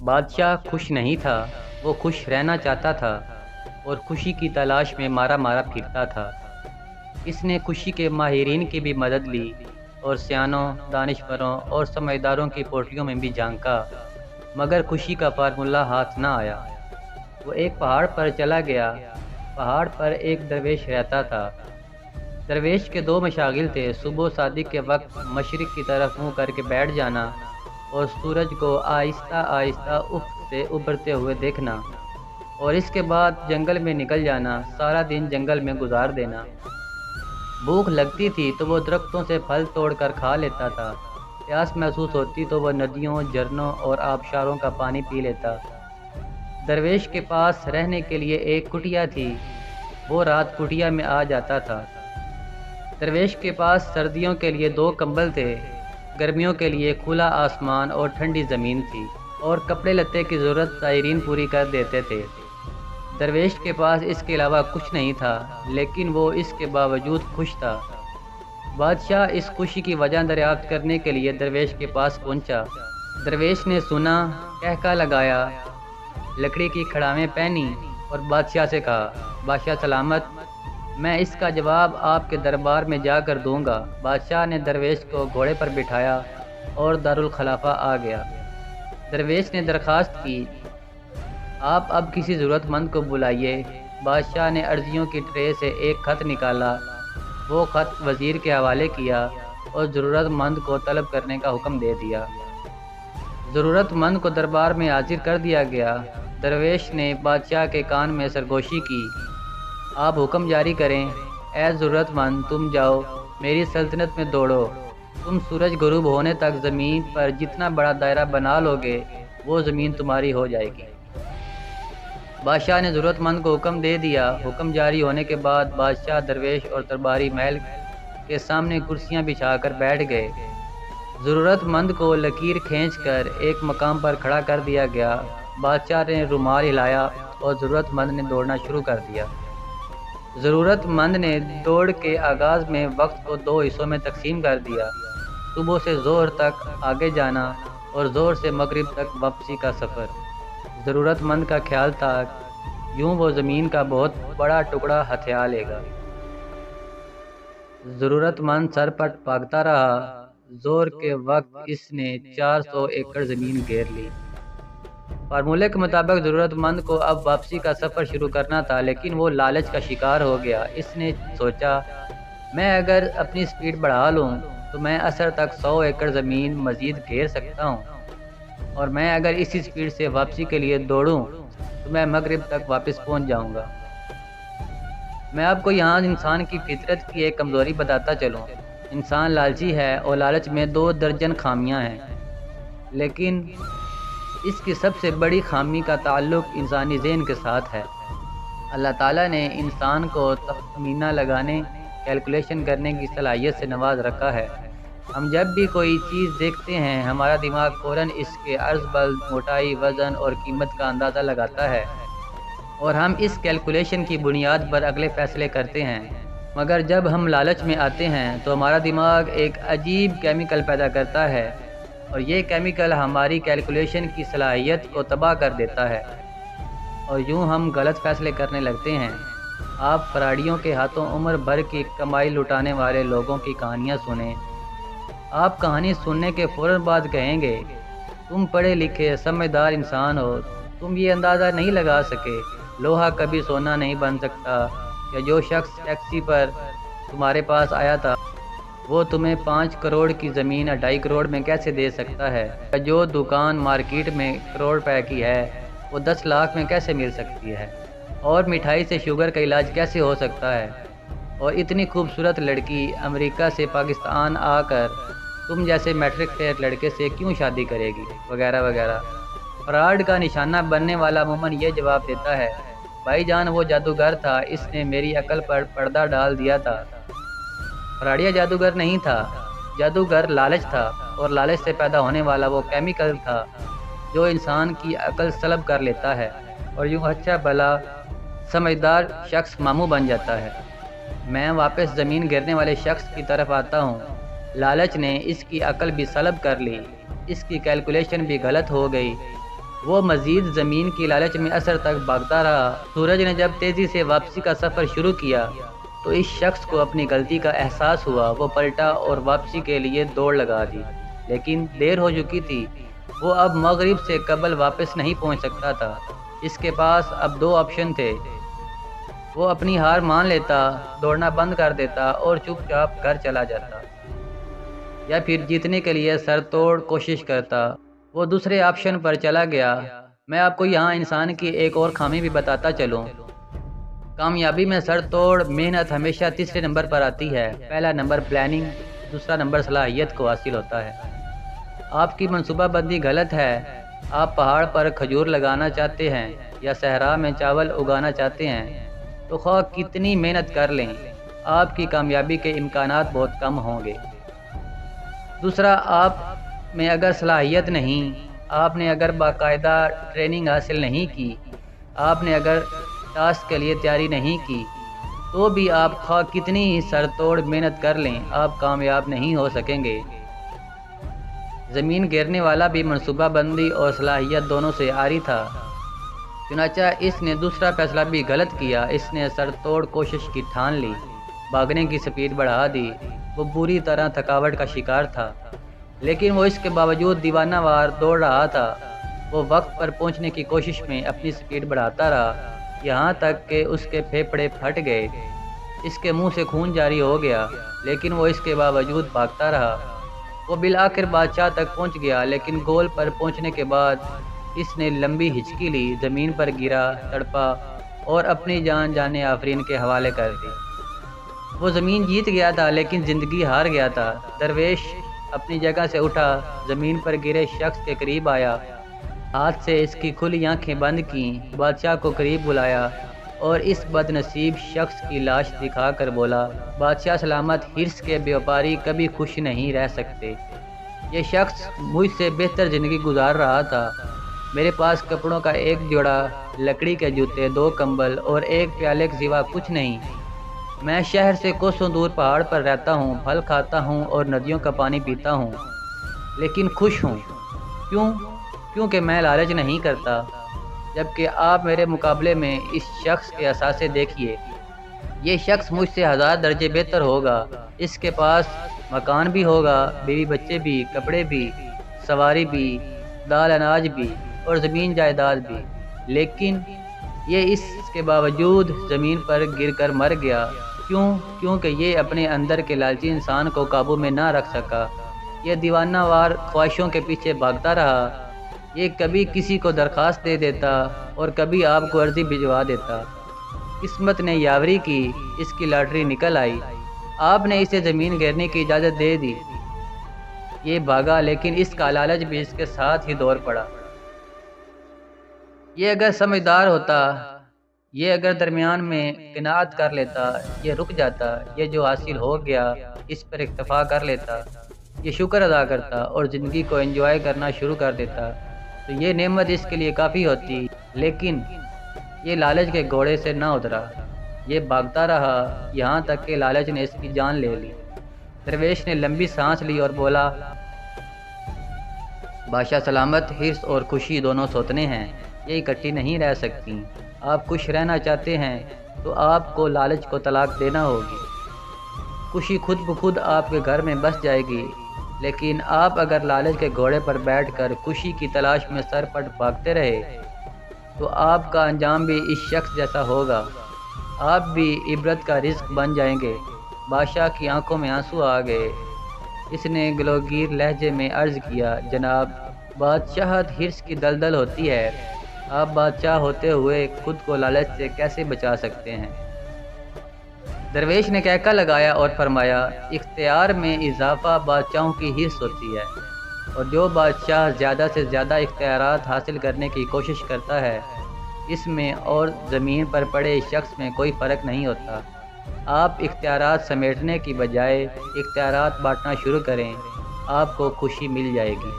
بادشاہ خوش نہیں تھا، وہ خوش رہنا چاہتا تھا اور خوشی کی تلاش میں مارا مارا پھرتا تھا۔ اس نے خوشی کے ماہرین کی بھی مدد لی اور سیانوں، دانشوروں اور سمجھداروں کی پوٹلیوں میں بھی جھانکا، مگر خوشی کا فارمولہ ہاتھ نہ آیا۔ وہ ایک پہاڑ پر چلا گیا۔ پہاڑ پر ایک درویش رہتا تھا۔ درویش کے دو مشاغل تھے: صبح صادق کے وقت مشرق کی طرف منہ کر کے بیٹھ جانا اور سورج کو آہستہ آہستہ افق سے ابھرتے ہوئے دیکھنا، اور اس کے بعد جنگل میں نکل جانا، سارا دن جنگل میں گزار دینا۔ بھوک لگتی تھی تو وہ درختوں سے پھل توڑ کر کھا لیتا تھا، پیاس محسوس ہوتی تو وہ ندیوں، جھرنوں اور آبشاروں کا پانی پی لیتا۔ درویش کے پاس رہنے کے لیے ایک کٹیا تھی، وہ رات کٹیا میں آ جاتا تھا۔ درویش کے پاس سردیوں کے لیے 2 کمبل تھے، گرمیوں کے لیے کھلا آسمان اور ٹھنڈی زمین تھی، اور کپڑے لتے کی ضرورت زائرین پوری کر دیتے تھے۔ درویش کے پاس اس کے علاوہ کچھ نہیں تھا، لیکن وہ اس کے باوجود خوش تھا۔ بادشاہ اس خوشی کی وجہ دریافت کرنے کے لیے درویش کے پاس پہنچا۔ درویش نے سنا، ٹہکا لگایا، لکڑی کی کھڑاویں پہنی اور بادشاہ سے کہا: بادشاہ سلامت، میں اس کا جواب آپ کے دربار میں جا کر دوں گا۔ بادشاہ نے درویش کو گھوڑے پر بٹھایا اور دارالخلافہ آ گیا۔ درویش نے درخواست کی: آپ اب کسی ضرورت مند کو بلائیے۔ بادشاہ نے عرضیوں کی ٹرے سے ایک خط نکالا، وہ خط وزیر کے حوالے کیا اور ضرورت مند کو طلب کرنے کا حکم دے دیا۔ ضرورت مند کو دربار میں حاضر کر دیا گیا۔ درویش نے بادشاہ کے کان میں سرگوشی کی: آپ حکم جاری کریں، اے ضرورت مند، تم جاؤ، میری سلطنت میں دوڑو، تم سورج غروب ہونے تک زمین پر جتنا بڑا دائرہ بنا لوگے وہ زمین تمہاری ہو جائے گی۔ بادشاہ نے ضرورت مند کو حکم دے دیا۔ حکم جاری ہونے کے بعد بادشاہ، درویش اور درباری محل کے سامنے کرسیاں بچھا کر بیٹھ گئے۔ ضرورت مند کو لکیر کھینچ کر ایک مقام پر کھڑا کر دیا گیا۔ بادشاہ نے رومال ہلایا اور ضرورت مند نے دوڑنا شروع کر دیا۔ ضرورت مند نے دوڑ کے آغاز میں وقت کو 2 حصوں میں تقسیم کر دیا: صبح سے ظہر تک آگے جانا اور ظہر سے مغرب تک واپسی کا سفر۔ ضرورت مند کا خیال تھا یوں وہ زمین کا بہت بڑا ٹکڑا ہتھیا لے گا۔ ضرورت مند سرپٹ بھاگتا رہا۔ ظہر کے وقت اس نے 400 ایکڑ زمین گھیر لی۔ فارمولے کے مطابق ضرورت مند کو اب واپسی کا سفر شروع کرنا تھا، لیکن وہ لالچ کا شکار ہو گیا۔ اس نے سوچا، میں اگر اپنی سپیڈ بڑھا لوں تو میں عصر تک 100 ایکڑ زمین مزید گھیر سکتا ہوں، اور میں اگر اسی سپیڈ سے واپسی کے لیے دوڑوں تو میں مغرب تک واپس پہنچ جاؤں گا۔ میں آپ کو یہاں انسان کی فطرت کی ایک کمزوری بتاتا چلوں۔ انسان لالچی ہے اور لالچ میں 2 درجن خامیاں ہیں، لیکن اس کی سب سے بڑی خامی کا تعلق انسانی ذہن کے ساتھ ہے۔ اللہ تعالیٰ نے انسان کو تخمینہ لگانے، کیلکولیشن کرنے کی صلاحیت سے نواز رکھا ہے۔ ہم جب بھی کوئی چیز دیکھتے ہیں، ہمارا دماغ فوراً اس کے عرض بل، موٹائی، وزن اور قیمت کا اندازہ لگاتا ہے، اور ہم اس کیلکولیشن کی بنیاد پر اگلے فیصلے کرتے ہیں۔ مگر جب ہم لالچ میں آتے ہیں تو ہمارا دماغ ایک عجیب کیمیکل پیدا کرتا ہے، اور یہ کیمیکل ہماری کیلکولیشن کی صلاحیت کو تباہ کر دیتا ہے، اور یوں ہم غلط فیصلے کرنے لگتے ہیں۔ آپ فراڈیوں کے ہاتھوں عمر بھر کی کمائی لٹانے والے لوگوں کی کہانیاں سنیں۔ آپ کہانی سننے کے فوراً بعد کہیں گے، تم پڑھے لکھے سمجھدار انسان ہو، تم یہ اندازہ نہیں لگا سکے، لوہا کبھی سونا نہیں بن سکتا، یا جو شخص ٹیکسی پر تمہارے پاس آیا تھا وہ تمہیں 5 کروڑ کی زمین 2.5 کروڑ میں کیسے دے سکتا ہے، یا جو دکان مارکیٹ میں کروڑ روپے کی ہے وہ 10 لاکھ میں کیسے مل سکتی ہے، اور مٹھائی سے شوگر کا علاج کیسے ہو سکتا ہے، اور اتنی خوبصورت لڑکی امریکہ سے پاکستان آ کر تم جیسے میٹرک فیل لڑکے سے کیوں شادی کرے گی، وغیرہ وغیرہ۔ فراڈ کا نشانہ بننے والا عموماً یہ جواب دیتا ہے، بھائی جان وہ جادوگر تھا، اس نے میری عقل پر پردہ ڈال دیا تھا۔ فراڈیا جادوگر نہیں تھا، جادوگر لالچ تھا، اور لالچ سے پیدا ہونے والا وہ کیمیکل تھا جو انسان کی عقل سلب کر لیتا ہے، اور یوں اچھا بھلا سمجھدار شخص ماموں بن جاتا ہے۔ میں واپس زمین گرنے والے شخص کی طرف آتا ہوں۔ لالچ نے اس کی عقل بھی سلب کر لی، اس کی کیلکولیشن بھی غلط ہو گئی، وہ مزید زمین کی لالچ میں اثر تک بھاگتا رہا۔ سورج نے جب تیزی سے واپسی کا سفر شروع کیا تو اس شخص کو اپنی غلطی کا احساس ہوا۔ وہ پلٹا اور واپسی کے لیے دوڑ لگا دی، لیکن دیر ہو چکی تھی۔ وہ اب مغرب سے قبل واپس نہیں پہنچ سکتا تھا۔ اس کے پاس اب دو آپشن تھے۔ وہ اپنی ہار مان لیتا، دوڑنا بند کر دیتا اور چپ چاپ گھر چلا جاتا، یا پھر جیتنے کے لیے سر توڑ کوشش کرتا۔ وہ دوسرے آپشن پر چلا گیا۔ میں آپ کو یہاں انسان کی ایک اور خامی بھی بتاتا چلوں۔ کامیابی میں سر توڑ محنت ہمیشہ تیسرے نمبر پر آتی ہے۔ پہلا نمبر پلاننگ، دوسرا نمبر صلاحیت کو حاصل ہوتا ہے۔ آپ کی منصوبہ بندی غلط ہے۔ آپ پہاڑ پر کھجور لگانا چاہتے ہیں یا صحرا میں چاول اگانا چاہتے ہیں تو خواہ کتنی محنت کر لیں، آپ کی کامیابی کے امکانات بہت کم ہوں گے۔ دوسرا، آپ میں اگر صلاحیت نہیں، آپ نے اگر باقاعدہ ٹریننگ حاصل نہیں کی، آپ نے اگر ٹاسک کے لیے تیاری نہیں کی، تو بھی آپ خواہ کتنی ہی سر توڑ محنت کر لیں، آپ کامیاب نہیں ہو سکیں گے۔ زمین گرنے والا بھی منصوبہ بندی اور صلاحیت دونوں سے عاری تھا، چنانچہ اس نے دوسرا فیصلہ بھی غلط کیا۔ اس نے سر توڑ کوشش کی ٹھان لی، بھاگنے کی سپیڈ بڑھا دی۔ وہ بری طرح تھکاوٹ کا شکار تھا، لیکن وہ اس کے باوجود دیوانہ وار دوڑ رہا تھا۔ وہ وقت پر پہنچنے کی کوشش میں اپنی سپیڈ بڑھاتا رہا، یہاں تک کہ اس کے پھیپھڑے پھٹ گئے، اس کے منہ سے خون جاری ہو گیا، لیکن وہ اس کے باوجود بھاگتا رہا۔ وہ بالآخر بادشاہ تک پہنچ گیا، لیکن گول پر پہنچنے کے بعد اس نے لمبی ہچکی لی، زمین پر گرا، تڑپا اور اپنی جان جانے آفرین کے حوالے کر دی۔ وہ زمین جیت گیا تھا، لیکن زندگی ہار گیا تھا۔ درویش اپنی جگہ سے اٹھا، زمین پر گرے شخص کے قریب آیا، ہاتھ سے اس کی کھلی آنکھیں بند کیں، بادشاہ کو قریب بلایا اور اس بد نصیب شخص کی لاش دکھا کر بولا، بادشاہ سلامت، ہرس کے بیوپاری کبھی خوش نہیں رہ سکتے۔ یہ شخص مجھ سے بہتر زندگی گزار رہا تھا۔ میرے پاس کپڑوں کا ایک جوڑا، لکڑی کے جوتے، 2 کمبل اور ایک پیالے کے سوا کچھ نہیں۔ میں شہر سے کوسوں دور پہاڑ پر رہتا ہوں، پھل کھاتا ہوں اور ندیوں کا پانی پیتا ہوں، لیکن خوش ہوں۔ کیوں؟ کیونکہ میں لالچ نہیں کرتا۔ جبکہ آپ میرے مقابلے میں اس شخص کے اثاثے دیکھیے۔ یہ شخص مجھ سے 1000 درجے بہتر ہوگا۔ اس کے پاس مکان بھی ہوگا، بیوی بچے بھی، کپڑے بھی، سواری بھی، دال اناج بھی اور زمین جائیداد بھی، لیکن یہ اس کے باوجود زمین پر گر کر مر گیا۔ کیوں؟ کیونکہ یہ اپنے اندر کے لالچی انسان کو قابو میں نہ رکھ سکا۔ یہ دیوانہ وار خواہشوں کے پیچھے بھاگتا رہا۔ یہ کبھی کسی کو درخواست دے دیتا اور کبھی آپ کو عرضی بھجوا دیتا۔ قسمت نے یاوری کی، اس کی لاٹری نکل آئی۔ آپ نے اسے زمین گرنے کی اجازت دے دی۔ یہ بھاگا، لیکن اس کا لالچ بھی اس کے ساتھ ہی دوڑ پڑا۔ یہ اگر سمجھدار ہوتا، یہ اگر درمیان میں قناعت کر لیتا، یہ رک جاتا، یہ جو حاصل ہو گیا اس پر اکتفا کر لیتا، یہ شکر ادا کرتا اور زندگی کو انجوائے کرنا شروع کر دیتا تو یہ نعمت اس کے لیے کافی ہوتی۔ لیکن یہ لالچ کے گھوڑے سے نہ اترا، یہ بھاگتا رہا یہاں تک کہ لالچ نے اس کی جان لے لی۔ درویش نے لمبی سانس لی اور بولا، بادشاہ سلامت، ہرس اور خوشی دونوں سوتنے ہیں، یہ اکٹھی نہیں رہ سکتی۔ آپ خوش رہنا چاہتے ہیں تو آپ کو لالچ کو طلاق دینا ہوگی۔ خوشی خود بخود آپ کے گھر میں بس جائے گی، لیکن آپ اگر لالچ کے گھوڑے پر بیٹھ کر خوشی کی تلاش میں سر پٹ بھاگتے رہے تو آپ کا انجام بھی اس شخص جیسا ہوگا۔ آپ بھی عبرت کا رزق بن جائیں گے۔ بادشاہ کی آنکھوں میں آنسو آ گئے۔ اس نے گلوگیر لہجے میں عرض کیا، جناب، بادشاہت ہرس کی دلدل ہوتی ہے۔ آپ بادشاہ ہوتے ہوئے خود کو لالچ سے کیسے بچا سکتے ہیں؟ درویش نے کہکا لگایا اور فرمایا، اختیار میں اضافہ بادشاہوں کی ہرس ہوتی ہے، اور جو بادشاہ زیادہ سے زیادہ اختیارات حاصل کرنے کی کوشش کرتا ہے، اس میں اور زمین پر پڑے شخص میں کوئی فرق نہیں ہوتا۔ آپ اختیارات سمیٹنے کی بجائے اختیارات بانٹنا شروع کریں، آپ کو خوشی مل جائے گی۔